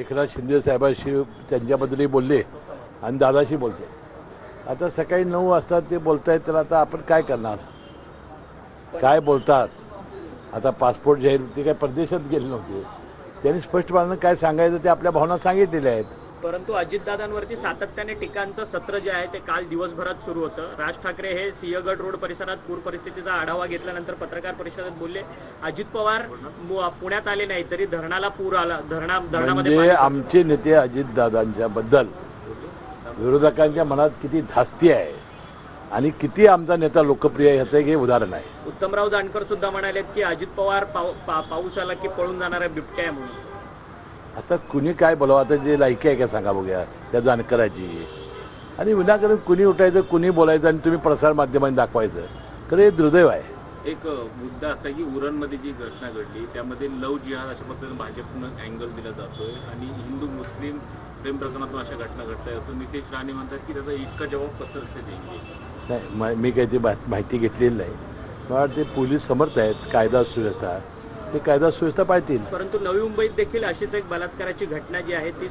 एकनाथ शिंदे साहेबांशी त्यांच्याबद्दलही बोलले आणि दादाशी बोलते. आता सकाळी 9 वाजता ते बोलतायत, तर आता आपण काय करणार? काय बोलतात? आता पासपोर्ट जाहीर ते काय परदेशात गेले नव्हते. त्यांनी स्पष्टपणे काय सांगायचं ते आपल्या भावना सांगितलेल्या आहेत. परंतु अजितदादांवरती सातत्याने टीकांचं सत्र जे आहे ते काल दिवसभरात सुरू होतं. राज ठाकरे हे सिंहगड रोड परिसरात पूर परिस्थितीचा आढावा घेतल्यानंतर पत्रकार परिषदेत बोलले, अजित पवार पुण्यात आले नाही तरी धरणाला पूर आला, धरणामध्ये म्हणजे आमचे नेते अजितदादांच्या बद्दल विरोधकांच्या मनात किती धास्ती आहे आणि किती आमचा नेता लोकप्रिय आहे ह्याचं हे उदाहरण आहे. उत्तमराव जानकर सुद्धा म्हणालेत की अजित पवार पाऊस आला की पळून जाणाऱ्या बिबट्या आहे म्हणून. आता कुणी काय बोलावं? आता जे लायकी आहे का सांगा बघूया त्या जानकराची. आणि विनाकारण कुणी उठायचं, कुणी बोलायचं आणि तुम्ही प्रसार माध्यमांनी दाखवायचं, तर हे दुर्दैव आहे. एक मुद्दा असा की उरणमध्ये जी घटना घडली त्यामध्ये लव जिहाद अशा पद्धतीने भाजपनं अँगल दिला जातोय आणि हिंदू मुस्लिम प्रेम प्रकरणातून अशा घटना घडत आहे असं नितेश राणे म्हणतात की त्याचा इतका जबाब पत्र से देंगे. नाही, मी काही ती माहिती घेतलेली नाही. मला वाटते पोलीस समर्थ आहेत, कायदा सुव्यवस्था ते कायदा सुव्यवस्था पाळतील. परंतु नवी मुंबईत देखील अशीच एक बलात्काराची घटना जी आहे ती